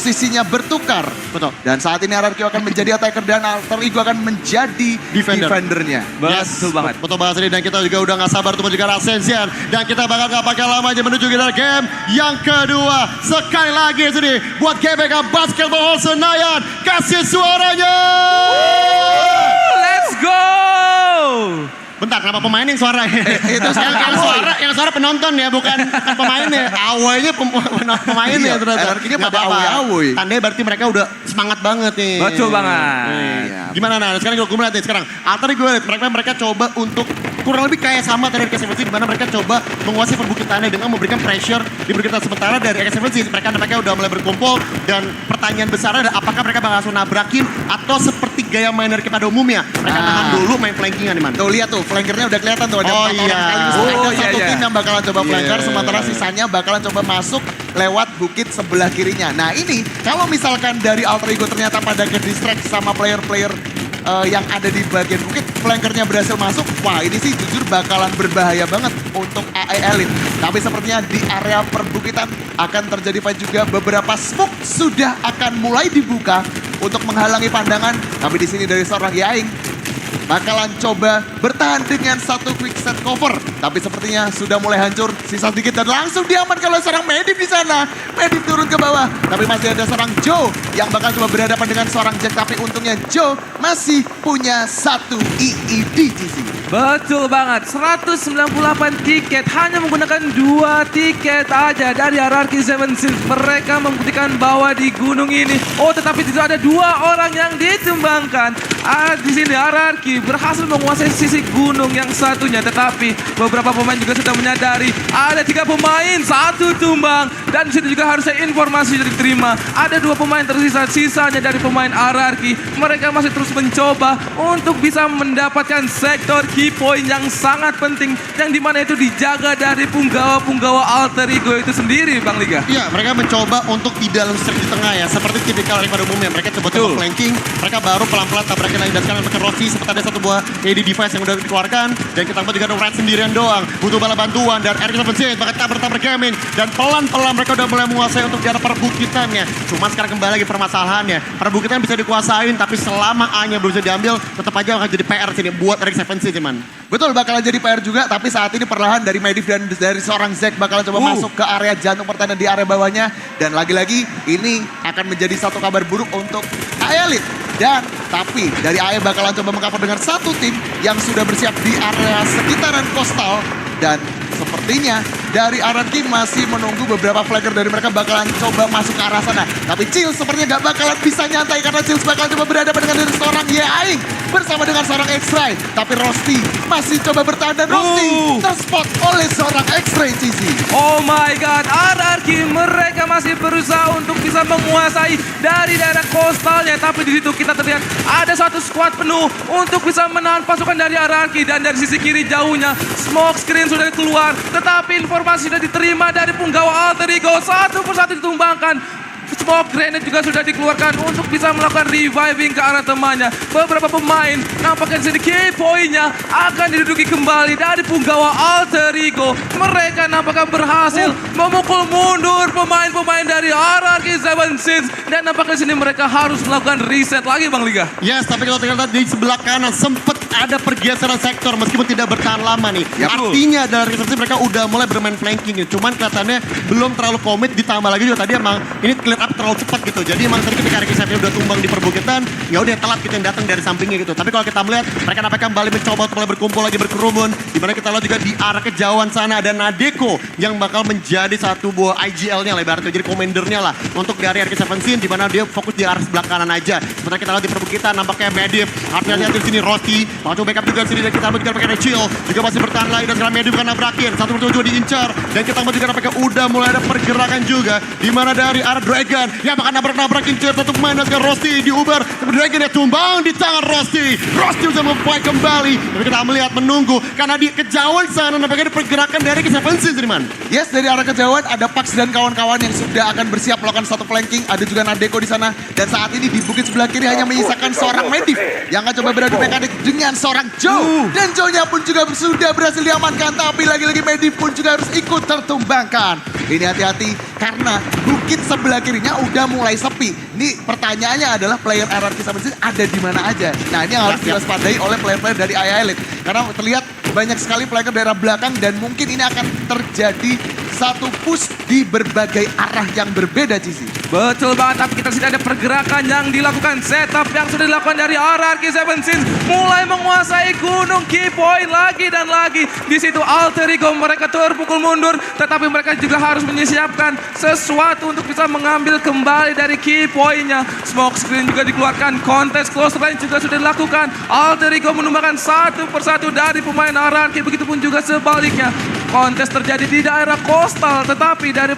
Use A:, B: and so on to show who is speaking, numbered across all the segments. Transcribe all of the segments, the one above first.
A: posisinya bertukar.
B: Betul.
A: Dan saat ini RRQ akan menjadi attacker dan Alter Ego akan menjadi defendernya.
C: Betul banget.
B: Betul banget ini, dan kita juga udah gak sabar untuk menunjukkan Ascension. Dan kita bakal gak pakai lama aja menuju ke game yang kedua. Sekali lagi sini buat GBK Basketball Hall Senayan. Kasih suaranya.
C: Let's go!
B: Bentar, kenapa pemain yang suara? Itu yang suara penonton ya, bukan pemainnya. Awalnya pemainnya ternyata.
A: RRQ-nya
B: Nggak
A: pada
B: apa-apa.
A: awoy-awoy.
B: Tandanya berarti mereka udah semangat banget nih.
C: Betul banget.
B: Iya. Gimana nah? Sekarang gue melihat nih sekarang. Alter gue lihat mereka coba untuk kurang lebih kayak sama dari X7 di mana mereka coba menguasai perbukitannya dengan memberikan pressure di perbukitan sementara dari X7. Mereka udah mulai berkumpul dan pertanyaan besar adalah apakah mereka bakal langsung nabrakin atau seperti gaya main dari pada umumnya. Mereka tahan dulu main flankingan nih man.
A: Tuh lihat tuh, flankernya udah kelihatan tuh ada
B: Oh,
A: 4
B: iya.
A: orang sekaligus.
B: Oh,
A: Ada
C: iya,
A: satu
C: iya.
A: tim yang bakalan coba flanker,
B: Iya.
A: sementara sisanya bakalan coba masuk lewat bukit sebelah kirinya. Nah ini, kalau misalkan dari Alter Ego ternyata pada ke distract sama player-player yang ada di bagian bukit, flankernya berhasil masuk, wah ini sih jujur bakalan berbahaya banget untuk AE Elite. Tapi sepertinya di area perbukitan akan terjadi fight juga, beberapa smoke sudah akan mulai dibuka untuk menghalangi pandangan. Tapi di sini dari seorang Yaing bakalan coba bertahan dengan satu quick set cover. Tapi sepertinya sudah mulai hancur, sisa sedikit dan langsung diamankan oleh seorang Medivh di sana. Medivh turun ke bawah, tapi masih ada seorang Joe yang bakal coba berhadapan dengan seorang Jack. Tapi untungnya Joe masih punya satu EED di sini.
C: Betul banget, 198 tiket, hanya menggunakan 2 tiket aja dari RRQ 76. Mereka membuktikan bahwa di gunung ini, tetapi tidak ada 2 orang yang ditumbangkan. Di sini RRQ berhasil menguasai sisi gunung yang satunya, tetapi beberapa pemain juga sudah menyadari ada 3 pemain, 1 tumbang, dan di situ juga harusnya informasi sudah diterima. Ada 2 pemain tersisa, sisanya dari pemain RRQ. Mereka masih terus mencoba untuk bisa mendapatkan sektor key point yang sangat penting, yang dimana itu dijaga dari punggawa-punggawa Alter Ego itu sendiri, Bang Liga.
B: Iya, mereka mencoba untuk di dalam stretch di tengah ya, seperti tipikal pada umumnya. Mereka coba flanking, mereka baru pelan-pelan tabrakin lagi, dan sekarang pakai Rossi seperti ada satu buah AD device yang udah dikeluarkan, dan kita juga ada Red sendirian doang, butuh bala bantuan, dan RRQ bakal tabrak gaming, dan pelan-pelan mereka udah mulai menguasai untuk di arah perbukitannya. Cuma sekarang kembali lagi permasalahannya, perbukitan bisa dikuasain, tapi selama A-nya belum bisa diambil, tetap aja akan jadi PR sini buat RX7 cuman.
A: Betul, bakalan jadi PR juga, tapi saat ini perlahan dari Medivh dan dari seorang Zack bakalan coba masuk ke area jantung pertahanan di area bawahnya. Dan lagi-lagi ini akan menjadi satu kabar buruk untuk AE Elite. Dan tapi dari AE bakalan coba mengcover dengan satu tim yang sudah bersiap di area sekitaran coastal. Dan sepertinya dari RRQ masih menunggu beberapa flanker dari mereka bakalan coba masuk ke arah sana. Tapi Chill sepertinya gak bakalan bisa nyantai karena Chill bakalan coba berhadapan dengan dari seorang Yaing bersama dengan seorang X-Ray. Tapi Rosti masih coba bertahan dan Rosti terspot oleh seorang X-Ray Cici.
C: Oh my god, RRQ mereka masih berusaha untuk bisa menguasai dari daerah coastalnya, tapi di situ kita terlihat ada satu squad penuh untuk bisa menahan pasukan dari RRQ, dan dari sisi kiri jauhnya smoke screen sudah keluar, tetapi informasi sudah diterima dari punggawa Alter Ego, satu persatu ditumbangkan. Smoke grenade juga sudah dikeluarkan untuk bisa melakukan reviving ke arah temannya. Beberapa pemain nampaknya di sini key point-nya akan diduduki kembali dari punggawa Alter Ego. Mereka nampaknya berhasil memukul mundur pemain-pemain dari RRQ 76, dan nampaknya di sini mereka harus melakukan reset lagi, Bang Liga.
B: Yes, tapi kalau ternyata di sebelah kanan sempat ada pergeseran sektor meskipun tidak bertahan lama nih. Artinya dari resepsi mereka udah mulai bermain flanking nih. Cuman kelihatannya belum terlalu komit, ditambah lagi juga tadi emang ini clear up terlalu cepat gitu. Jadi emang tadi ketika RX7 udah tumbang di perbukitan, ya udah telat kita yang datang dari sampingnya gitu. Tapi kalau kita melihat mereka nampaknya kembali mencoba untuk mulai berkumpul lagi, berkerumun. Dimana kita lihat juga di arah kejauhan sana ada Nadeko yang bakal menjadi satu buah IGL-nya lah, ibaratnya jadi komandernya lah untuk dari RX7, dimana dia fokus di arah sebelah kanan aja. Sementara kita lihat di perbukitan nampaknya Medivh, artinya lihat di sini Rosti, mau coba backup juga di sini, dan kita lihat juga pakai Chill juga masih bertahan lagi, dan sekarang Medivh kan nabrakin, satu persatu juga diincar, dan kita lihat juga nampaknya udah mulai ada pergerakan juga, dimana dari arah Dragon yang bakal nabrak-nabrakin Chill untuk main, dan sekarang Rosti diuber, Dragon ya tumbang di tangan Rosti. Rosti bisa memfight kembali, tapi kita melihat menunggu karena di kejauhan sana nampaknya ada pergerakan dari X7 Siriman.
A: Yes, dari arah kejauhan ada Pax dan kawan-kawan yang sudah akan bersiap melakukan satu flanking. Ada juga Nadeko di sana, dan saat ini di bukit sebelah kiri hanya menyisakan seorang Medivh yang akan coba beradu mekanik dengan seorang Joe. Dan Joe-nya pun juga sudah berhasil diamankan, tapi lagi-lagi Medivh pun juga harus ikut tertumbangkan. Ini hati-hati karena bukit sebelah kirinya udah mulai sepi. Ini pertanyaannya adalah player RRQ 76 ada di mana aja. Nah ini yang harus diwaspadai oleh player-player dari AI Elite. Karena terlihat banyak sekali player dari arah belakang dan mungkin ini akan terjadi satu push di berbagai arah yang berbeda, Cici.
C: Betul banget, tapi kita sudah ada pergerakan yang dilakukan. Setup yang sudah dilakukan dari RRQ 76 mulai menguasai gunung key point lagi dan lagi. Di situ Alter Ego mereka terpukul mundur, tetapi mereka juga harus menyiapkan sesuatu untuk bisa mengambil kembali dari key point-nya. Smoke screen juga dikeluarkan, kontes close range juga sudah dilakukan. Alter Ego menumbangkan satu persatu dari pemain RRQ, begitupun juga sebaliknya. Kontes terjadi di daerah coastal, tetapi dari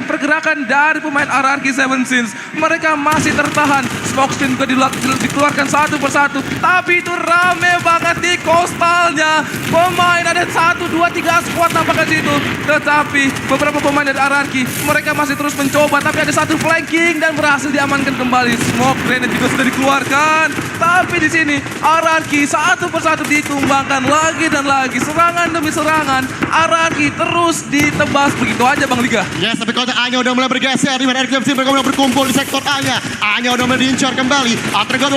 C: pergerakan dari pemain RRQ 76 mereka masih tertahan. Smoke screen juga dikeluarkan satu persatu, tapi itu rame banget di coastalnya. Pemain ada 1, 2, 3 squad nampaknya situ, tetapi beberapa pemain dari RRQ mereka masih terus mencoba, tapi ada satu flanking dan berhasil diamankan kembali. Smoke grenade juga sudah dikeluarkan, tapi di sini RRQ satu persatu ditumbangkan lagi dan lagi. Serangan demi serangan RRQ terus ditebas begitu aja Bang Liga.
B: Yes, tapi kotak A-nya udah mulai bergeser. Di mana RRQ mereka mulai berkumpul di sektor A-nya. A-nya udah mulai diincar kembali. Atrego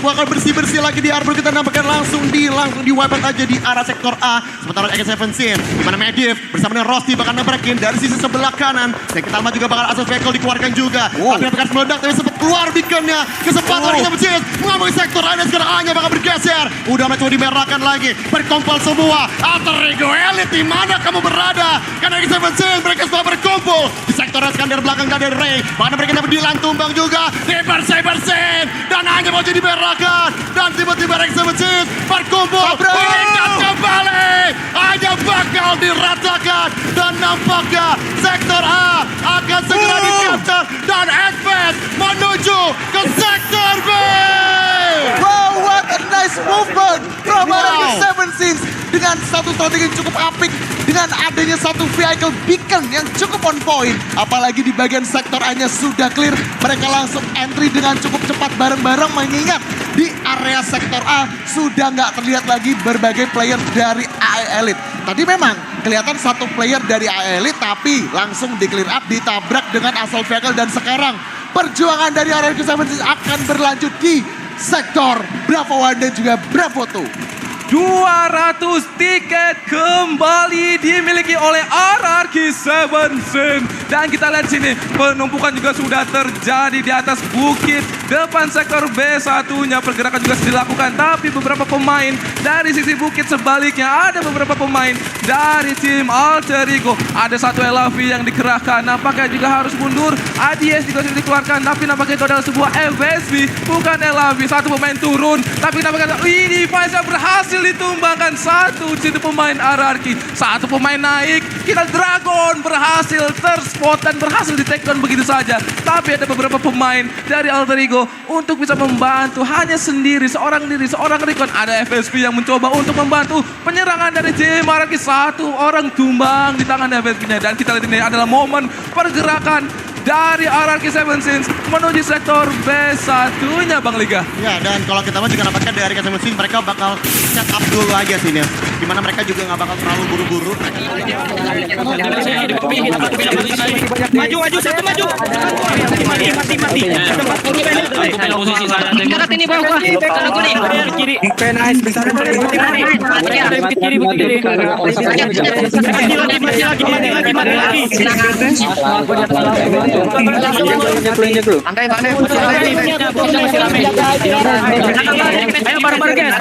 B: bakal bersih-bersih lagi di arbor. Kita nampakkan langsung di wipe out aja di arah sektor A. Sementara AK-17 di mana Medivh bersama dengan Rosti bakal nabrakin dari sisi sebelah kanan. Dan kita juga bakal asas vehicle dikeluarkan juga. Tapi nampakkan meledak tapi sempat keluar beaconnya. Kesempatan AK-17 mengambil sektor A dan sekarang A-nya bakal bergeser. Udah mencoba dimerahkan lagi. Berkumpul semua. Atrego Elite di mana kamu berada? Karena AK-17 mereka semua berkumpul di sektor Iskandar belakang dari Ray. Bahkan mereka dapat Dilan tumbang juga. Bersih-bersih dan hanya mau jadi merahkan. Dan tiba-tiba AK-17 berkumpul. Mengikat kembali. Hanya bakal diratakan. Dan nampaknya sektor A akan segera di-capture. Dan advance menuju ke sektor B.
A: Wow, what a nice movement from RRQ 76 dengan satu strategi yang cukup apik, dengan adanya satu vehicle beacon yang cukup on point. Apalagi di bagian sektor A-nya sudah clear, mereka langsung entry dengan cukup cepat bareng-bareng, mengingat di area sektor A sudah nggak terlihat lagi berbagai player dari AI Elite. Tadi memang kelihatan satu player dari AI Elite tapi langsung di clear up, ditabrak dengan assault vehicle, dan sekarang perjuangan dari RRQ 76 akan berlanjut di sektor Bravo 1 dan juga Bravo 2.
C: 200 tiket kembali dimiliki oleh RRQ 76. Dan kita lihat sini penumpukan juga sudah terjadi di atas bukit depan sektor B1-nya. Pergerakan juga sudah dilakukan, tapi beberapa pemain dari sisi bukit sebaliknya ada beberapa pemain dari tim Alter Ego. Ada satu LAV yang dikerahkan, nampaknya juga harus mundur. ADS juga sudah dikeluarkan, tapi nampaknya itu adalah sebuah FSB bukan LAV. Satu pemain turun, tapi nampaknya ini Faisal berhasil ditumbangkan satu situ pemain RRQ. Satu pemain naik, kita Dragon berhasil terspot dan berhasil di take down begitu saja. Tapi ada beberapa pemain dari Alter Ego untuk bisa membantu hanya sendiri, seorang recon. Ada FSP yang mencoba untuk membantu penyerangan dari tim RRQ. Satu orang tumbang di tangan FSP-nya. Dan kita lihat ini adalah momen pergerakan dari RRQ 76 menuju sektor B1-nya Bang Liga.
B: Ya, dan kalau kita juga nampaknya dari RRQ 76 mereka bakal set up dulu aja sini. Dimana mereka juga nggak bakal terlalu buru-buru.
D: Maju satu maju. Mati. Posisi sana. Dekat ini bawah gua. Sana gua nih. Kiri. Nice. Bentar. Mati kiri. Lagi. Ayo bareng-bareng guys.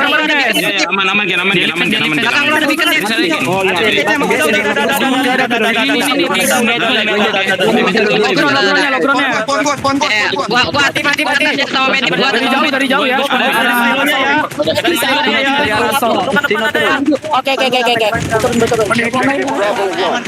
D: Aman. Dari jauh ya. Oke.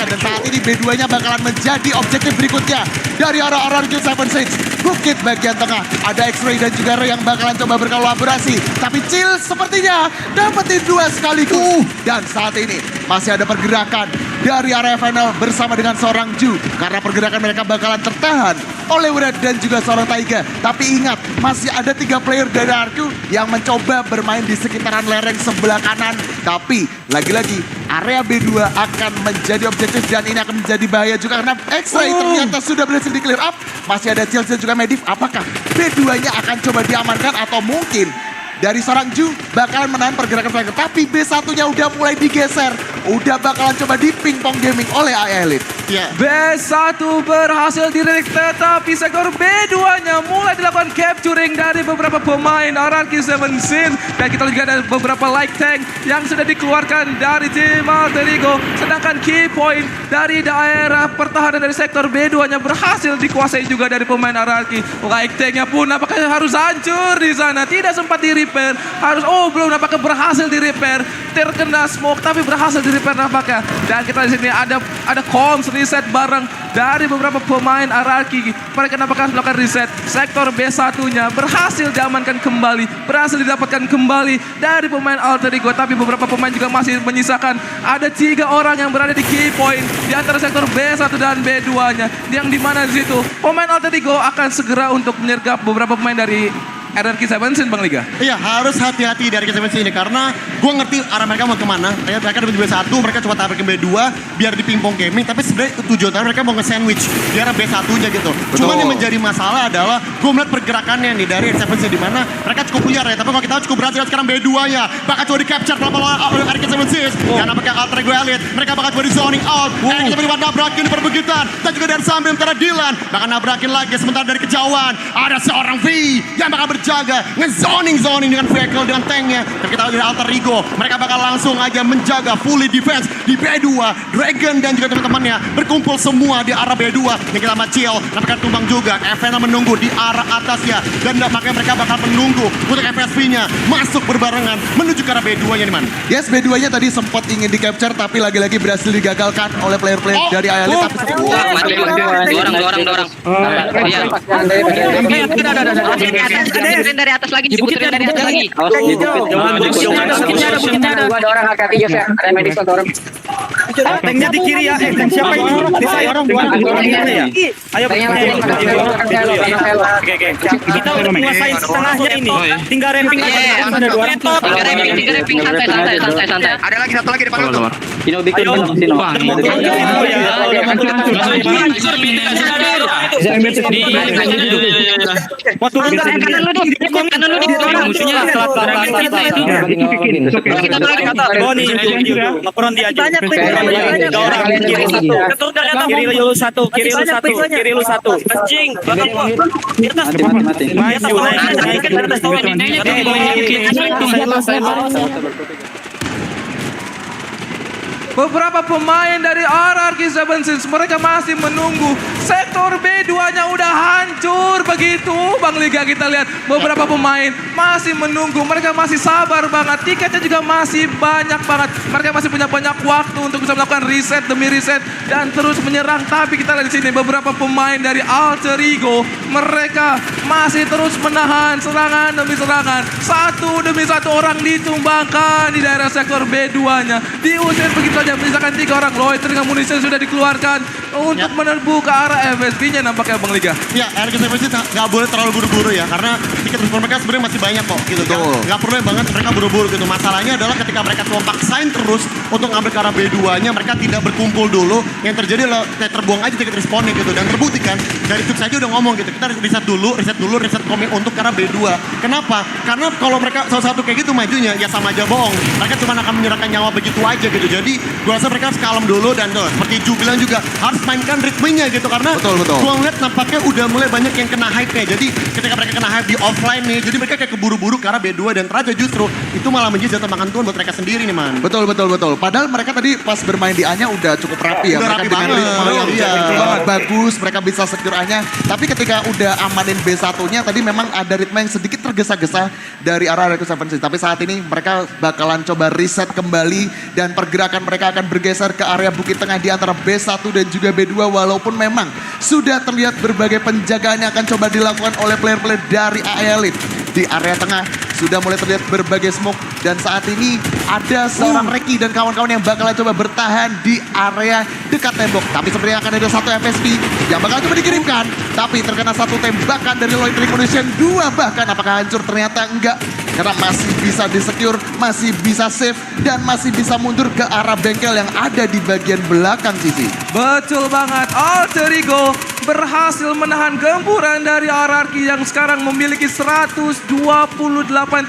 A: Dan saat ini B2-nya bakalan menjadi objektif berikutnya dari arah RRQ 76. Bukit bagian tengah. Ada X-Ray dan juga Ray yang bakalan coba berkolaborasi. Tapi Chill sepertinya dapetin 2 sekaligus. Dan saat ini masih ada pergerakan dari area final bersama dengan seorang Ju. Karena pergerakan mereka bakalan tertahan oleh Red dan juga seorang Taiga. Tapi ingat, masih ada 3 player dari RRQ yang mencoba bermain di sekitaran lereng sebelah kanan. Tapi lagi-lagi area B2 akan menjadi objektif dan ini akan menjadi bahaya juga karena X-Ray ternyata sudah berhasil di clear up. Masih ada Chelsea juga Medivh. Apakah B2-nya akan coba diamankan atau mungkin dari seorang Ju bakalan menahan pergerakan flanker. Tapi B1-nya udah mulai digeser. Udah bakalan coba di pingpong gaming oleh AEA Elite.
B: Ya.
C: B1 berhasil dirilik tetapi sektor B2-nya mulai dilakukan capturing dari beberapa pemain RRQ 17. Dan kita lihat juga ada beberapa light tank yang sudah dikeluarkan dari tim Alter Ego. Sedangkan key point dari daerah pertahanan dari sektor B2-nya berhasil dikuasai juga dari pemain RRQ. Light tanknya pun apakah harus hancur di sana. Tidak sempat di repair. Belum nampaknya berhasil di repair. Terkena smoke tapi berhasil di repair nampaknya. Dan kita di sini ada comms reset bareng dari beberapa pemain RRQ. Mereka nampaknya melakukan reset. Sektor B1-nya berhasil diamankan kembali. Berhasil didapatkan kembali dari pemain Alter Ego. Tapi beberapa pemain juga masih menyisakan. Ada 3 orang yang berada di key point di antara sektor B1 dan B2-nya. Yang dimana di situ pemain Alter Ego akan segera untuk menyergap beberapa pemain dari RRQ 17 Bang Liga.
B: Iya, harus hati-hati dari RRQ 17 ini karena gue ngerti arah mereka mau kemana. Mereka di B1, mereka coba tarik ke B2 biar di pingpong gaming. Tapi sebenarnya tujuan mereka mau nge-sandwich di arah B1-nya gitu. Cuman yang menjadi masalah adalah gue melihat pergerakannya nih dari RRQ 17 di mana mereka cukup liar ya. Tapi kalau kita cukup berhasil sekarang B2-nya bakal coba di-capture oleh RRQ 17. Dan apakah Alter Ego Elite mereka bakal coba di-zoning out. RRQ 17 nabrakin di perbukitan. Dan juga dari samping sementara Dylan bakal nabrakin lagi sementara dari kejauhan ada seorang V yang bakal jaga, nge-zoning dengan vehicle, dengan tanknya. Tapi kita lihat dari Alter Ego, mereka bakal langsung aja menjaga fully defense di B2. Dragon dan juga teman-temannya berkumpul semua di arah B2. Yang kita macil, nampaknya tumbang juga. FNL menunggu di arah atasnya. Dan makanya mereka bakal menunggu untuk FSV-nya masuk berbarengan menuju ke arah B2-nya nih man.
A: Yes, B2-nya tadi sempat ingin di-capture tapi lagi-lagi berhasil digagalkan oleh player-player dari AEA Elite. Tapi
D: Dua orang. Dari atas lagi, diputerin dari atas lagi.
E: Ada orang HKT ya, ada medis orang.
F: Tanknya di kiri ya, siapa ini? Di saya orang buat ya. Ayo oke. Kita udah menguasai setengahnya ini. Tinggal ramping aja.
D: Ada dua orang. Tiga ramping santai.
E: Ada lagi satu lagi depan lu.
F: Sino bikin Sino.
D: Kanan lu di musuhnya kita balik
F: laporan dia aja. Kiri lu satu. Anjing, belakang gua. Di atas. Maju naik ke atas tower ini.
C: Beberapa pemain dari RRQ 17 mereka masih menunggu. Sektor B2-nya udah hancur begitu. Bang Liga kita lihat beberapa pemain masih menunggu. Mereka masih sabar banget. Tiketnya juga masih banyak banget. Mereka masih punya banyak waktu untuk bisa melakukan reset demi reset dan terus menyerang. Tapi kita lihat di sini beberapa pemain dari Alter Ego mereka masih terus menahan serangan demi serangan. Satu demi satu orang ditumbangkan di daerah sektor B2-nya. Diusir begitu saja. Misalkan 3 orang loiter dengan amunisi sudah dikeluarkan untuk menerbu ke arah FSB-nya nampaknya Bang Liga.
B: Ya, RRQ 17 nggak boleh terlalu buru-buru ya, karena tiket transfer mereka sebenarnya masih banyak kok gitu. Nggak perlu banget mereka buru-buru gitu. Masalahnya adalah ketika mereka coba paksain terus untuk ngambil ke arah B2-nya, mereka tidak berkumpul dulu. Yang terjadi adalah terbuang aja tiket responnya gitu. Dan terbukti kan, dari Tux aja udah ngomong gitu, kita reset dulu komik untuk ke arah B2. Kenapa? Karena kalau mereka salah satu kayak gitu majunya, ya sama aja bohong. Mereka cuma akan menyerahkan nyawa begitu aja gitu. Jadi gue rasa mereka harus kalem dulu dan seperti Ju bilang juga harus mainkan ritmenya gitu karena
A: betul.
B: gue ngeliat nampaknya udah mulai banyak yang kena hype-nya. Jadi ketika mereka kena hype di offline nih, jadi mereka kayak keburu-buru ke arah B2 dan ternyata justru itu malah menjadi jatah makan Tuhan buat mereka sendiri nih man.
A: Betul. Padahal mereka tadi pas bermain di A-nya udah cukup rapi ya.
B: Udah
A: mereka
B: rapi
A: dengan
B: banget.
A: ritme bagus, mereka bisa secure A-nya. Tapi ketika udah amanin B1-nya tadi memang ada ritme yang sedikit tergesa-gesa dari arah RRQ 17. Tapi saat ini mereka bakalan coba reset kembali dan pergerakan mereka akan bergeser ke area bukit tengah di antara B1 dan juga B2 walaupun memang sudah terlihat berbagai penjagaan yang akan coba dilakukan oleh player-player dari AEA Elite. Di area tengah sudah mulai terlihat berbagai smoke Dan saat ini ada seorang Reki dan kawan-kawan yang bakalan coba bertahan di area dekat tembok. Tapi sepertinya akan ada satu FSP yang bakal coba dikirimkan. Tapi terkena satu tembakan dari Loitering Munition 2 bahkan. Apakah hancur? Ternyata enggak. Karena masih bisa di-secure, masih bisa save, dan masih bisa mundur ke arah bengkel yang ada di bagian belakang Cici.
C: Betul banget, Alter Ego berhasil menahan gempuran dari RRQ yang sekarang memiliki 128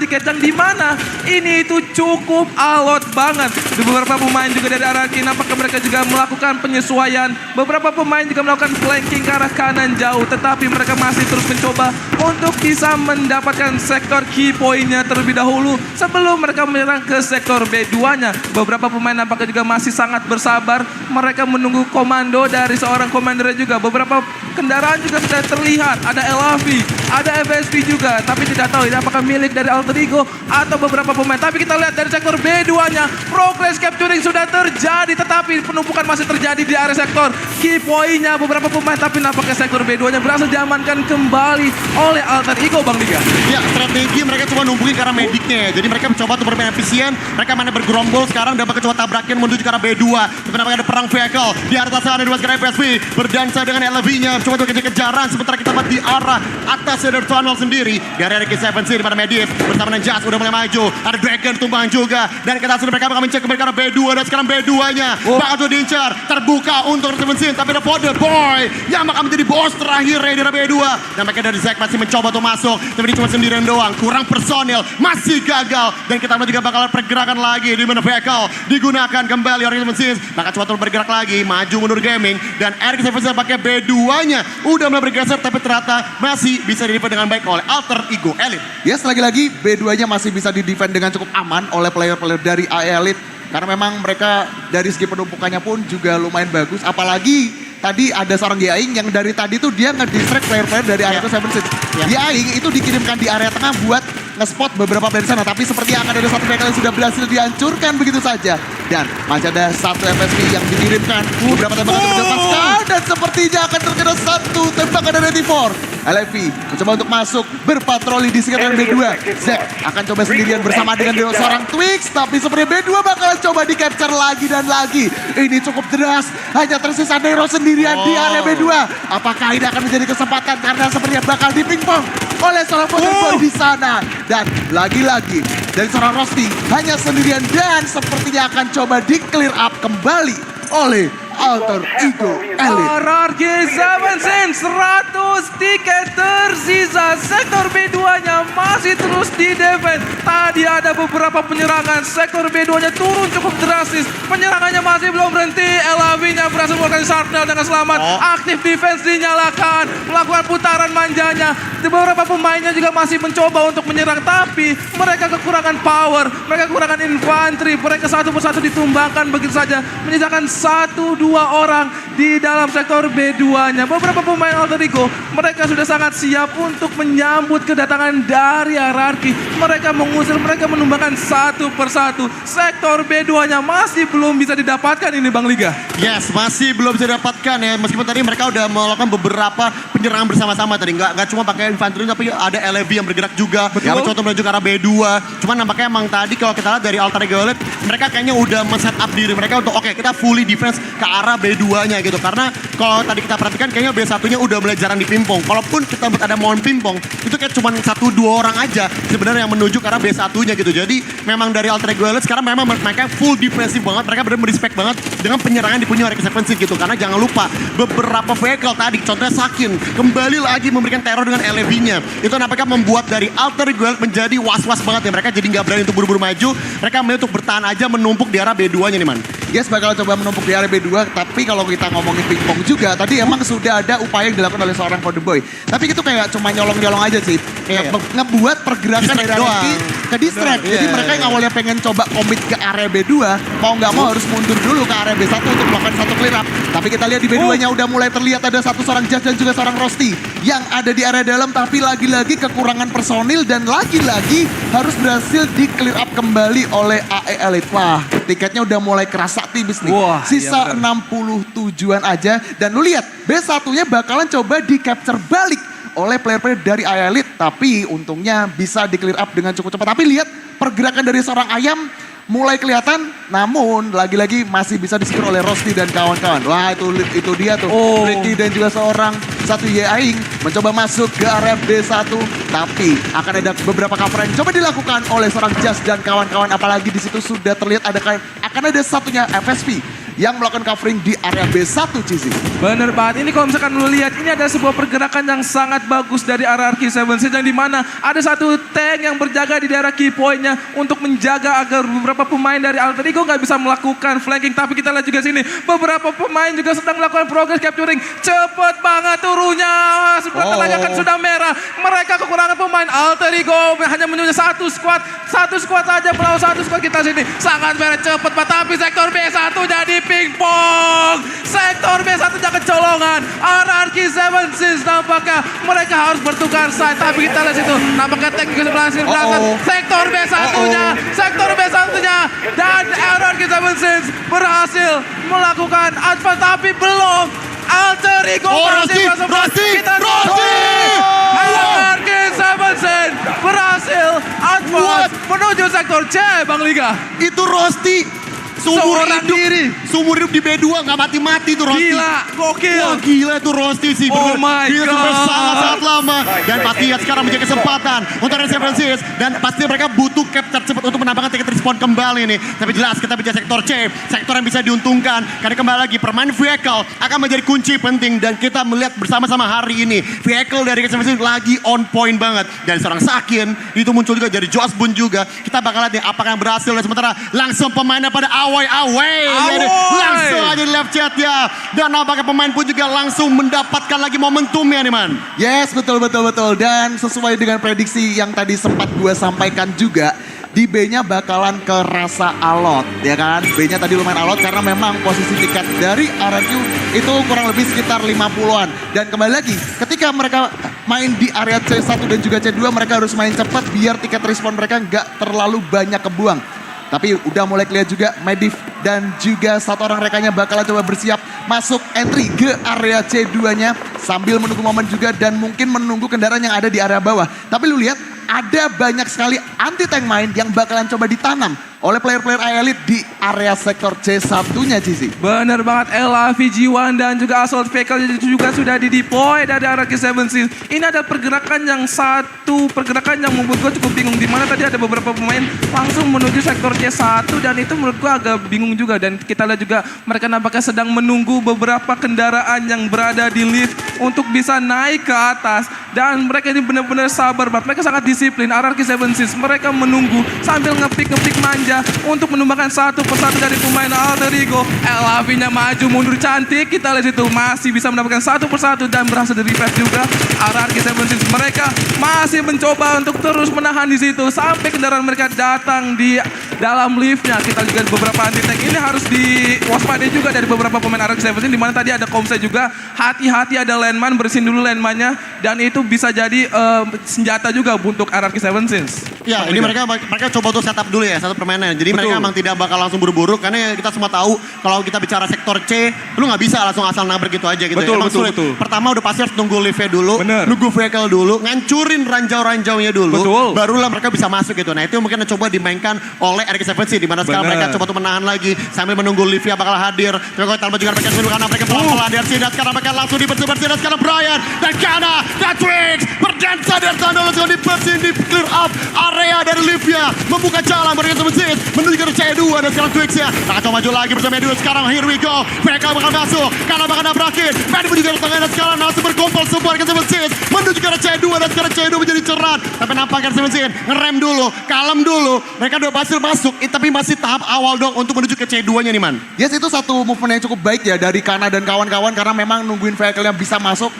C: tiket yang dimana ini itu cukup alot banget. Di beberapa pemain juga dari RRQ nampaknya mereka juga melakukan penyesuaian. Beberapa pemain juga melakukan flanking ke arah kanan jauh, tetapi mereka masih terus mencoba untuk bisa mendapatkan sektor key point-nya terlebih dahulu sebelum mereka menyerang ke sektor B2-nya. Beberapa pemain nampaknya juga masih sangat bersabar. Mereka menunggu komando dari seorang komandernya juga. Beberapa kendaraan juga sudah terlihat. Ada LAV, ada FSP juga. Tapi tidak tahu ini apakah milik dari Alter Ego atau beberapa pemain. Tapi kita lihat dari sektor B2-nya. Progress capturing sudah terjadi. Tetapi penumpukan masih terjadi di area sektor key point-nya. Beberapa pemain tapi nampaknya sektor B2-nya berhasil diamankan kembali oleh Alter Ego, Bang Liga.
B: Ya, strategi mereka cuma numpukin karena mediknya. Jadi mereka mencoba untuk bermain efisien. Mereka mana bergerombol sekarang dan bakal coba tabrakin menuju ke arah B2. Tapi nampaknya ada perang vehicle. Di atas sana ada dua sekarang FSP. Berdansa dengan LV-nya. Coba untuk kejar-kejaran. Sementara kita lihat di arah atas ada tunnel sendiri. Dari area K7C di mana Medivh bersama dengan Jazz udah mulai maju. Ada Dragon tumbang juga. Dan kita sudah mereka bakal mencek ke arah B2. Dan sekarang B2-nya bakal tuh diincar. Terbuka untuk K7C. Tapi ada Fodder Boy yang bakal menjadi bos terakhir di arah B2. Dan mereka dari Zack masih mencoba untuk masuk. Tapi dia cuma sendirian doang. Kurang personil. Masih gagal. Dan kita juga bakal pergerakan lagi di mana vehicle digunakan kembali oleh K7C. Maka coba terus bergerak lagi. Maju mundur gaming. Dan Eric K7C pakai B2-nya. Udah mulai bergeser tapi ternyata masih bisa di-defend dengan baik oleh Alter Ego Elite.
A: Yes, lagi-lagi B2-nya masih bisa di-defend dengan cukup aman oleh player-player dari AE Elite. Karena memang mereka dari segi penumpukannya pun juga lumayan bagus. Apalagi tadi ada seorang Yaing yang dari tadi tuh dia nge-distract player-player dari area 76. Yaing itu dikirimkan di area tengah buat nge-spot beberapa player di sana. Tapi seperti akan ada satu vehicle yang sudah berhasil dihancurkan begitu saja. Dan masih ada satu FSP yang dikirimkan. Beberapa tembakan dilepaskan dan sepertinya akan terkena satu tembakan dari T4. LFV mencoba untuk masuk berpatroli di sekitar B2. Zack akan coba sendirian bersama dengan seorang Twix. Tapi seperti B2 bakalan coba di-capture lagi dan lagi. Ini cukup deras. Hanya tersisa Nero sendirian di area B2. Apakah ini akan menjadi kesempatan karena sepertinya bakal dipingpong oleh seorang Boy di sana. Dan lagi-lagi dari seorang Rosti hanya sendirian dan sepertinya akan coba di-clear up kembali oleh Alter Ego Elite.
C: RRQ 7 100 tiket tersisa. Sektor B2-nya masih terus di-defend. Tadi ada beberapa penyerangan. Sektor B2-nya turun cukup drastis. Penyerangannya masih belum berhenti. LAV-nya berhasil mengeluarkan Sharpnail dengan selamat. Aktif defense dinyalakan. Melakukan putaran manjanya. Beberapa pemainnya juga masih mencoba untuk menyerang. Tapi mereka kekurangan power. Mereka kekurangan infanteri. Mereka satu persatu ditumbangkan begitu saja. Menyisakan 1-2 orang di dalam sektor B2-nya. Beberapa pemain Alter Ego, mereka sudah sangat siap untuk menyambut kedatangan dari RRQ. Mereka mengusir, mereka menumbangkan satu persatu. Sektor B2-nya masih belum bisa didapatkan ini Bang Liga.
B: Yes, masih belum bisa didapatkan ya. Meskipun tadi mereka udah melakukan beberapa penyerangan bersama-sama tadi. Nggak cuma pakai infanteri, tapi ada LAV yang bergerak juga.
C: Betul.
B: Yang mencoba untuk menuju ke arah B2. Cuman nampaknya emang tadi kalau kita lihat dari Alter Ego Elite, mereka kayaknya udah men-set up diri mereka untuk oke, kita fully defense ke arah B2-nya gitu. Karena kalau tadi kita perhatikan kayaknya B1-nya udah mulai jarang dipimpong. Kalaupun kita ada mohon pimpong, itu kayak cuma 1-2 orang aja sebenarnya yang menuju ke arah B1-nya gitu. Jadi memang dari Alter Ego Elite sekarang memang mereka full defensive banget. Mereka benar respect banget dengan penyerangan dipunyai oleh K7 gitu. Karena jangan lupa beberapa vehicle tadi, contohnya Sakin, kembali lagi memberikan teror dengan LAV-nya. Itu nampaknya membuat dari Alter Ego Elite menjadi was-was banget ya. Mereka jadi nggak berani untuk buru-buru maju. Mereka memilih untuk bertahan aja menumpuk di arah B2-nya nih man.
A: Yes, bakal coba menumpuk di area B2, tapi kalau kita ngomongin pingpong juga, tadi emang sudah ada upaya yang dilakukan oleh seorang Powder Boy. Tapi itu kayak cuma nyolong-nyolong aja sih. Kayak ngebuat pergerakan dari RRQ ke distract. Jadi mereka yang awalnya pengen coba komit ke area B2, mau nggak mau harus mundur dulu ke area B1 untuk melakukan satu clear up. Tapi kita lihat di B2-nya udah mulai terlihat ada satu seorang Jazz dan juga seorang Rosti yang ada di area dalam, tapi lagi-lagi kekurangan personil dan lagi-lagi harus berhasil di clear up kembali oleh AE Elite. Wah, tiketnya udah mulai kerasa tipis nih.
C: Wah,
A: sisa
C: iya
A: 67-an aja. Dan lu lihat, B1-nya bakalan coba di capture balik oleh player-player dari Elite. Tapi untungnya bisa di-clear up dengan cukup cepat. Tapi lihat pergerakan dari seorang Ayam mulai kelihatan, namun lagi-lagi masih bisa disecure oleh Rosti dan kawan-kawan. Wah itu dia tuh, Ricky dan juga seorang satu Aing mencoba masuk ke area B1, tapi akan ada beberapa cover yang coba dilakukan oleh seorang Jas dan kawan-kawan. Apalagi di situ sudah terlihat akan ada satunya FSP yang melakukan covering di area B1, Cizi.
C: Bener banget, ini kalau misalkan lu lihat, ini ada sebuah pergerakan yang sangat bagus dari RRQ 76 yang dimana ada satu tank yang berjaga di daerah key point-nya untuk menjaga agar beberapa pemain dari Alter Ego nggak bisa melakukan flanking. Tapi kita lihat juga sini, beberapa pemain juga sedang melakukan progress capturing. Cepet banget turunnya, sebentar lagi akan sudah merah. Mereka kekurangan pemain Alter Ego, hanya menyunya satu squad saja melawan satu squad. Kita sini sangat merah, cepet banget, tapi sektor B1 jadi pingpong. Sektor B1 nya kecolongan. RRQ 76 nampaknya mereka harus bertukar side. Tapi kita lihat situ, nampaknya tank juga berhasil berangkat. Sektor B1 nya dan RRQ 76 berhasil melakukan advance, tapi belum. Alter Ego berhasil masuk. Kita RRQ 76 berhasil advance menuju sektor C, Bang Liga.
B: Itu Rosti. Seumur hidup di B2 gak mati-mati tuh Rosti.
C: Gila, gokil.
B: Wah gila tuh Rosti sih.
C: Oh my
B: Gila,
C: God.
B: sangat lama. Dan Pathiat sekarang menjadi kesempatan untuk Reservances. Dan pasti mereka butuh capture cepat untuk menambahkan tiket respon kembali nih. Tapi jelas kita bicara sektor C. Sektor yang bisa diuntungkan. Karena kembali lagi permain vehicle akan menjadi kunci penting. Dan kita melihat bersama-sama hari ini. Vehicle dari Reservances lagi on point banget. Dari seorang Sakin. Itu muncul juga dari Josh Boone juga. Kita bakal lihat nih apakah yang berhasil. Dan sementara langsung pemainnya pada away. Langsung aja di left chat ya. Dan nampaknya pemain pun juga langsung mendapatkan lagi momentumnya nih man.
A: Yes, betul. Dan sesuai dengan prediksi yang tadi sempat gue sampaikan juga, di B-nya bakalan kerasa alot, ya kan? B-nya tadi lumayan alot karena memang posisi tiket dari RRQ itu kurang lebih sekitar 50-an. Dan kembali lagi, ketika mereka main di area C1 dan juga C2, mereka harus main cepat biar tiket respon mereka nggak terlalu banyak kebuang. Tapi udah mulai kelihatan juga Medivh dan juga satu orang rekannya bakalan coba bersiap masuk entry ke area C2-nya sambil menunggu momen juga dan mungkin menunggu kendaraan yang ada di area bawah. Tapi lu lihat ada banyak sekali anti-tank main yang bakalan coba ditanam oleh player-player Elite di area sektor C1-nya, Cici.
C: Bener banget, LAV, G1 dan juga Assault Vehicle juga sudah dideploy dari RRQ 76. Ini ada pergerakan yang membuat gue cukup bingung. Dimana tadi ada beberapa pemain langsung menuju sektor C1 dan itu menurut gue agak bingung juga. Dan kita lihat juga mereka nampaknya sedang menunggu beberapa kendaraan yang berada di lift untuk bisa naik ke atas. Dan mereka ini benar-benar sabar banget. Mereka sangat disiplin, RRQ 76. Mereka menunggu sambil ngepick manja untuk menumbangkan satu persatu dari pemain Alter Ego. LAV-nya maju mundur cantik. Kita lihat itu masih bisa mendapatkan satu persatu dan berhasil di revive juga. RRQ 76 mereka masih mencoba untuk terus menahan di situ sampai kendaraan mereka datang di dalam liftnya. Kita juga beberapa anti-tank ini harus diwaspadai juga dari beberapa pemain RRQ 76 di mana tadi ada Komsei juga. Hati-hati ada landman, bersihin dulu landmannya dan itu bisa jadi senjata juga untuk RRQ 76.
B: Ya, ini mereka coba untuk setup dulu ya satu permainan. Jadi mereka memang tidak bakal langsung buru-buru karena kita semua tahu kalau kita bicara sektor C, lu nggak bisa langsung asal nabrak gitu aja gitu.
C: Betul.
B: Pertama udah pasti harus nunggu liftnya dulu, nunggu vehicle dulu, ngancurin ranjau-ranjaunya dulu, barulah mereka bisa masuk gitu. Nah itu mungkin coba dimainkan oleh RRQ 76 di mana sekarang mereka coba untuk menahan lagi sambil menunggu liftnya bakal hadir. Tapi kalau tanpa juga mereka suruh karena mereka pelan-pelan dari sini dan sekarang mereka langsung dibersih-bersih dan sekarang Brian dan Kana dan Twix berdansa dari sana langsung dibersih di clear up area dari liftnya membuka jalan bagi RRQ 76 menuju ke C2 dan sekarang Twix ya. Nah coba maju lagi bersama C2 sekarang here we go. Mereka bakal masuk karena bakal nabrakin. Medivh juga di tengah dan sekarang langsung berkumpul semua RRQ 76 menuju ke C2 dan sekarang C2 menjadi cerat. Tapi nampaknya RRQ 76 ngerem dulu, kalem dulu. Mereka udah berhasil masuk tapi masih tahap awal dong untuk menuju ke C2-nya nih man.
A: Yes, itu satu movement yang cukup baik ya dari Kana dan kawan-kawan karena memang nungguin vehicle yang bisa masuk.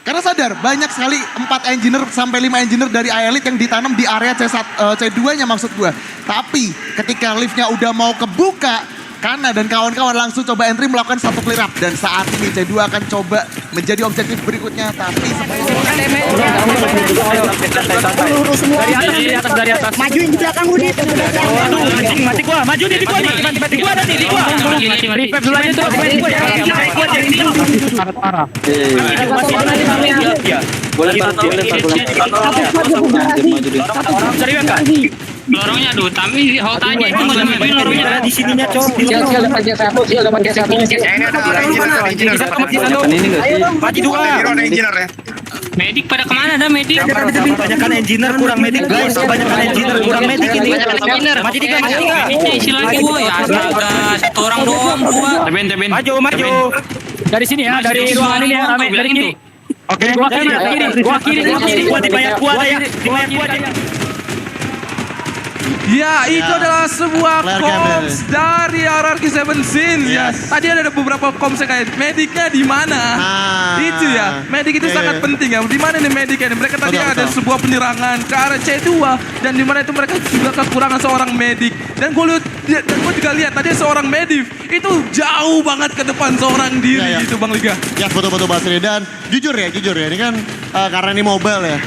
A: Karena sadar banyak sekali 4 engineer sampai 5 engineer dari Elite yang ditanam di area C2-nya maksud gue. Tapi ketika liftnya udah mau kebuka, Kana dan kawan-kawan langsung coba entry melakukan satu clear up. Dan saat ini C2 akan coba menjadi objektif berikutnya. Tapi
D: Dari atas Dari atas, dari atas.
G: Majuin di belakang Udit.
F: Aduh, anjing, mati gua. Maju nih di gua nih. Mati gua ada nih, di gua.
D: Revive dulu aja tuh.
F: Mati gua ya. Mati gua jadi ini.
D: Parah.
F: Serius kan?
D: Lorongnya aduh, tapi hold aja itu malah main lorongnya.
F: Di sininya, Cok.
E: Sil dapat C1, Sil dapat C1.
H: Ini ada engineer.
F: Mati dua.
H: Ada engineer ya.
D: Medik pada kemana dah medik?
F: Kebanyakan engineer kurang medik, guys. Kebanyakan engineer kurang medik ini. Mati tiga.
D: Mediknya isi lagi boy. Astaga, satu orang doang gua. Teben.
F: Maju.
D: Dari sini ya, dari ruangan ini ya, rame dari kiri.
F: Oke, gua kiri. Gua di banyak gua ada ya. Di banyak gua ada ya.
C: Ya, itu adalah sebuah
A: Player
C: comms
A: game.
C: dari RRQ Seven Sins ya.
A: Yes.
C: Tadi ada beberapa comms yang kayak mediknya di mana? Itu ya, medik itu
A: Iya,
C: sangat
A: iya.
C: penting ya. Di mana nih mediknya? Mereka tadi
A: Betul,
C: ada
A: betul.
C: sebuah penyerangan ke arah C2 dan di mana itu mereka juga kekurangan seorang medik. Dan gue juga lihat tadi seorang medif itu jauh banget ke depan seorang diri
A: Iya, iya.
C: itu Bang Liga.
B: Ya betul-betul Basri, dan jujur ya ini kan karena ini mobile ya.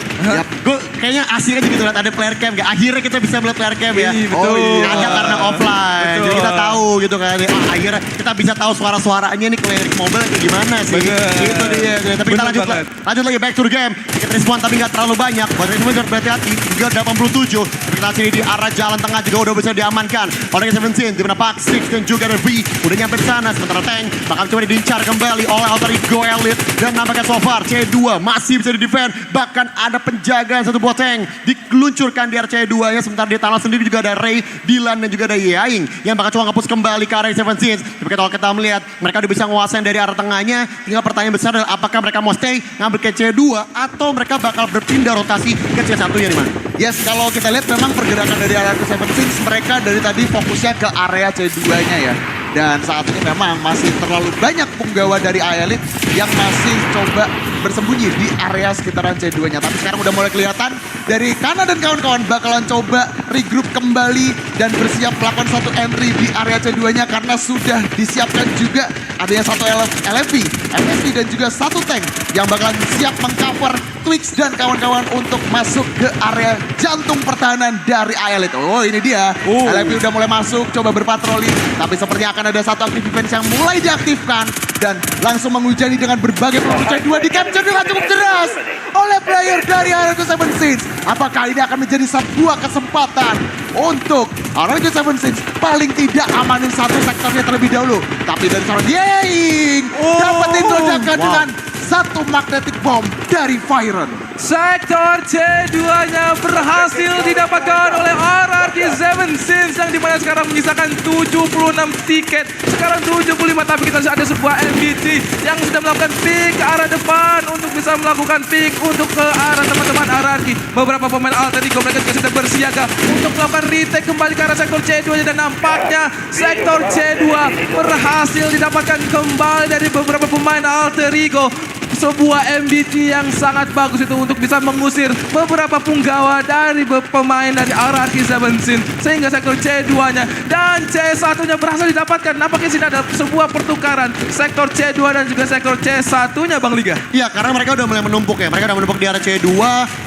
B: Gue kayaknya asik aja gitu lihat ada player cam, akhirnya kita bisa melihat player cam ya.
C: Iya, betul.
B: Ada karena offline,
C: Betul.
B: jadi kita tahu gitu kan. Akhirnya kita bisa tahu suara-suaranya nih player mobile kayak gimana sih.
C: Bener.
B: Itu dia. Tapi kita
C: Bener banget.
B: lanjut lagi back to the game. Tiket respon tapi nggak terlalu banyak. Buat respon berhati-hati 387. Tapi kita sini di arah jalan tengah juga udah bisa diamankan oleh Seventeen. Di mana Pak Six dan juga ada V udah nyampe di sana. Sementara Tank bakal coba diincar kembali oleh Alter Ego Elite. Dan nampaknya so far C2 masih bisa di-defend. Bahkan ada penjagaan satu buat Tank. Diluncurkan di arah C2 nya. Sementara di tanah sendiri juga ada Ray, Dylan dan juga ada Yaing yang bakal coba ngapus kembali ke arah Seventeen. Tapi kalau kita melihat mereka udah bisa nguasain dari arah tengahnya. Tinggal pertanyaan besar adalah apakah mereka mau stay ngambil ke C2 atau mereka bakal berpindah rotasi ke C1 nya di mana?
A: Yes, kalau kita lihat memang pergerakan dari RRQ Seventeen mereka dari tadi fokusnya ke area C2-nya ya. Dan saat ini memang masih terlalu banyak punggawa dari Elite yang masih coba bersembunyi di area sekitaran C2-nya. Tapi sekarang udah mulai kelihatan dari Kana dan kawan-kawan bakalan coba regroup kembali dan bersiap melakukan satu entry di area C2-nya karena sudah disiapkan juga adanya satu LFP, MSP dan juga satu tank yang bakalan siap mengcover Twix dan kawan-kawan untuk masuk ke area jantung pertahanan dari Elite. Oh ini dia, LFP udah mulai masuk, coba berpatroli. Tapi sepertinya akan ada satu aktif defense yang mulai diaktifkan dan langsung menghujani dengan berbagai peluru C2 di capture dengan cukup deras oleh player dari RRQ Seventeen. Apakah ini akan menjadi sebuah kesempatan untuk RRQ Seventeen paling tidak amanin satu sektornya terlebih dahulu. Tapi dari seorang Yaing dapat diledakan dengan satu magnetic bomb dari Fyron.
C: Sektor C2-nya berhasil didapatkan oleh RRQ Seventeen yang dimana sekarang menyisakan 76 tiket. Sekarang 75, tapi kita ada sebuah MBT yang sudah melakukan pick ke arah depan untuk bisa melakukan pick untuk ke arah teman-teman RRQ. Beberapa pemain Alter Ego mereka juga sudah bersiaga untuk melakukan retake kembali ke arah sektor C2-nya dan nampaknya sektor C2 berhasil didapatkan kembali dari beberapa pemain Alter Ego. Sebuah MBT yang sangat bagus itu untuk bisa mengusir beberapa punggawa dari pemain dari RRQ Seventeen sehingga sektor C2-nya dan C1-nya berhasil didapatkan. Nampaknya sini ada sebuah pertukaran sektor C2 dan juga sektor C1-nya Bang Liga.
B: Iya, karena mereka udah mulai menumpuk ya. Mereka udah menumpuk di area C2.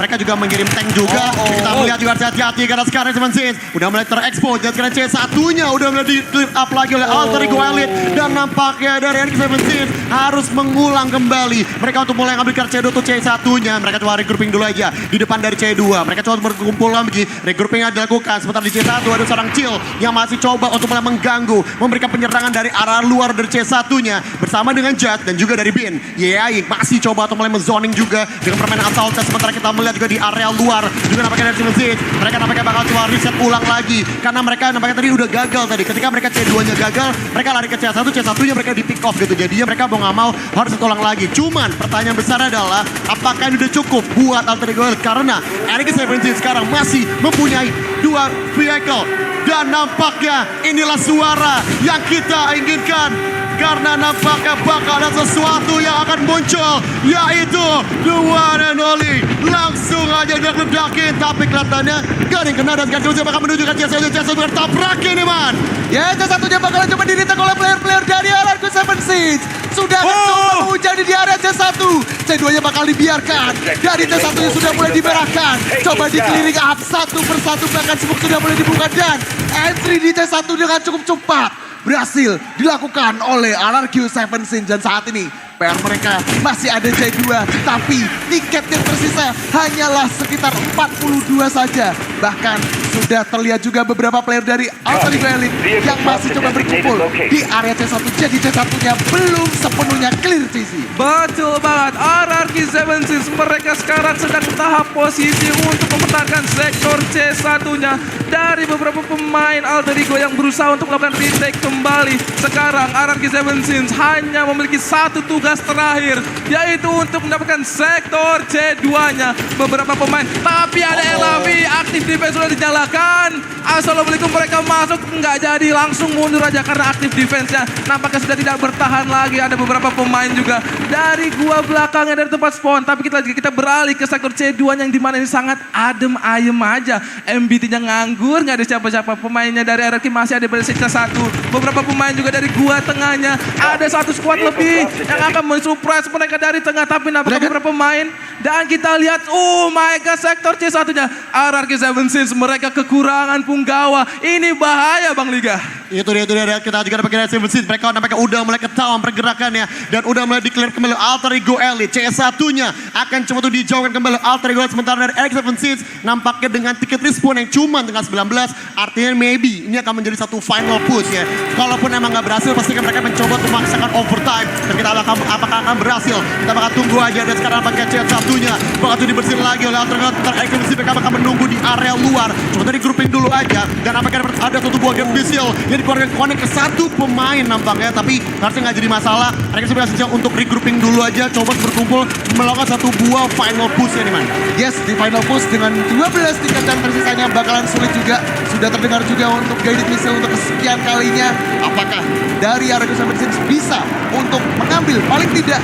B: Mereka juga mengirim tank juga. Kita melihat juga hati-hati karena sekarang Seventeen udah mulai terekspos. Dan sekarang C1-nya udah mulai di-clear up lagi oleh Alter Ego Elite. Dan nampaknya dari RRQ Seventeen harus mengulang kembali. Mereka untuk mulai ngambil C2 atau C1-nya. Mereka coba regrouping dulu aja di depan dari C2. Mereka coba berkumpul lagi. Regrouping dilakukan. Sementara di C1 ada seorang Chill yang masih coba untuk mulai mengganggu. Memberikan penyerangan dari arah luar dari C1-nya. Bersama dengan Jet dan juga dari Bin. Yaing masih coba untuk mulai menzoning juga dengan permainan assault. Sementara kita melihat juga di area luar. Juga nampaknya dari Seventeen. Mereka nampaknya bakal coba reset ulang lagi. Karena mereka nampaknya tadi udah gagal tadi. Ketika mereka C2-nya gagal, mereka lari ke C1. C1-nya mereka di pick off gitu. Jadinya mereka mau nggak mau harus ulang lagi. Cuman pertanyaan besar adalah apakah ini udah cukup buat Alter Ego Elite? Karena RRQ Seventeen sekarang masih mempunyai 2 vehicle dan nampaknya inilah suara yang kita inginkan karena nampaknya bakal ada sesuatu yang akan muncul, yaitu the one and only. Langsung aja dia ledakin, tapi kelihatannya gak ada yang kena dan sekarang bakal menunjukkan Jasa bertabrakin nih man.
A: Ya, satunya bakalan coba dirintek oleh player-player dari Alarko Seven Seeds. Sudah mencoba menghujani di area C1. C2-nya bakal dibiarkan. Dari C1-nya sudah mulai dimerahkan. Coba di-clearing up satu persatu, bahkan sibuk sudah mulai dibuka. Dan entry di C1 dengan cukup cepat berhasil dilakukan oleh Alarko Seven Seeds. Dan saat ini PR mereka masih ada C2, tapi tiket yang tersisa hanyalah sekitar 42 saja. Bahkan sudah terlihat juga beberapa player dari Alter Ego Elite yang masih coba berkumpul di area C1. Jadi C1-nya belum sepenuhnya clear, Cici.
C: Betul banget, RRQ Seven Seeds mereka sekarang sedang tahap posisi untuk mempertahankan sektor C1-nya dari beberapa pemain Alter Ego yang berusaha untuk melakukan retake kembali. Sekarang RRQ Seven Seeds hanya memiliki satu tugas terakhir, yaitu untuk mendapatkan sektor C2-nya. Beberapa pemain, tapi ada LAV, aktif defense sudah dinyalakan. Assalamualaikum, mereka masuk, nggak jadi, langsung mundur aja karena aktif defense-nya nampaknya sudah tidak bertahan lagi. Ada beberapa pemain juga dari gua belakangnya dari tempat spawn, tapi kita beralih ke sektor C2 yang dimana ini sangat adem ayem aja. MBT-nya nganggur, nggak ada siapa-siapa. Pemainnya dari RRQ masih ada pada sektor 1. Beberapa pemain juga dari gua tengahnya, ada satu squad lebih yang akan mensurprise mereka dari tengah, tapi nampaknya beberapa pemain. Dan kita lihat, oh my god, sektor C1-nya RRQ Seven Seeds mereka kekurangan punggawa. Ini bahaya Bang Liga.
B: Itu dia, kita juga dapat kira Seven Seeds. Mereka nampaknya udah mulai ketahuan pergerakannya dan udah mulai declare kembali Alter Ego Elite. C1-nya akan coba tuh dijauhkan kembali Alter Ego Elite, sementara dari RX Seven Seeds nampaknya dengan tiket respawn yang cuma dengan 19, artinya maybe ini akan menjadi satu final push ya. Kalaupun emang nggak berhasil, pasti mereka mencoba untuk memaksakan overtime dan kita apakah akan berhasil. Kita bakal tunggu aja. Dan sekarang nampaknya C1-nya bakal tuh dibersihin lagi oleh Alter Ego Elite. RX Seven Seeds mereka bakal menunggu di area luar. Coba tadi grouping dulu aja dan nampaknya ada satu buah game missile yang dikeluarkan connect ke satu pemain nampaknya, tapi harusnya nggak jadi masalah. Mereka berhasil untuk regrouping dulu aja, coba berkumpul melakukan satu buah final push ya nih man.
A: Yes, di final push dengan 12 tiket yang tersisanya bakalan sulit juga. Sudah terdengar juga untuk guided missile untuk kesekian kalinya. Apakah dari Alarko Seven Seeds bisa untuk mengambil paling tidak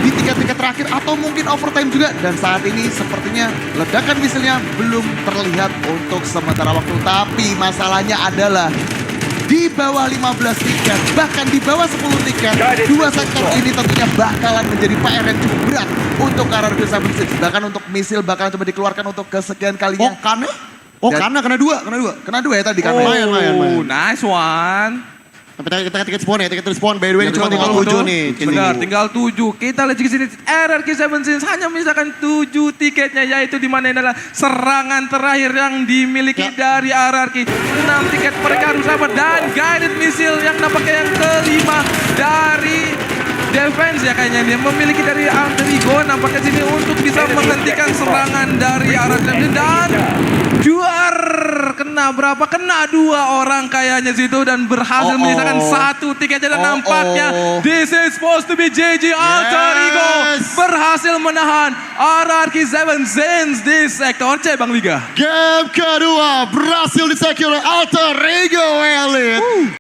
A: di tiket-tiket terakhir atau mungkin overtime juga. Dan saat ini sepertinya ledakan misilnya belum terlihat untuk sementara waktu. Tapi masalahnya adalah di bawah 15 tiket, bahkan di bawah 10 tiket, dua sektor ini tentunya bakalan menjadi PR yang cukup berat untuk Alarko Seven Seeds. Bahkan untuk misil bakalan coba dikeluarkan untuk kesekian kalinya.
B: Karena kena dua.
A: Kena dua ya tadi karena.
B: Lumayan.
C: Nice one.
B: Tapi kita tiket spawn ya, tiket respawn. By the way, ini cuma tinggal 7 nih.
C: Benar, tinggal 7. Kita lihat di sini RRQ Seven Seeds hanya menyisakan 7 tiketnya, yaitu di mana adalah serangan terakhir yang dimiliki dari RRQ. 6 tiket mereka harus dapat dan guided missile yang nampaknya yang kelima dari defense ya kayaknya dia memiliki dari Alter Ego nampaknya sini untuk bisa menghentikan serangan dari RRQ dan juar kena berapa? Kena 2 orang kayaknya situ dan berhasil menyisakan 1 tiketnya dan nampaknya this is supposed to be JJ Alter Ego berhasil menahan RRQ Seven Seeds di sektor C Bang Liga.
B: Game kedua berhasil disecure oleh Alter Ego Elite.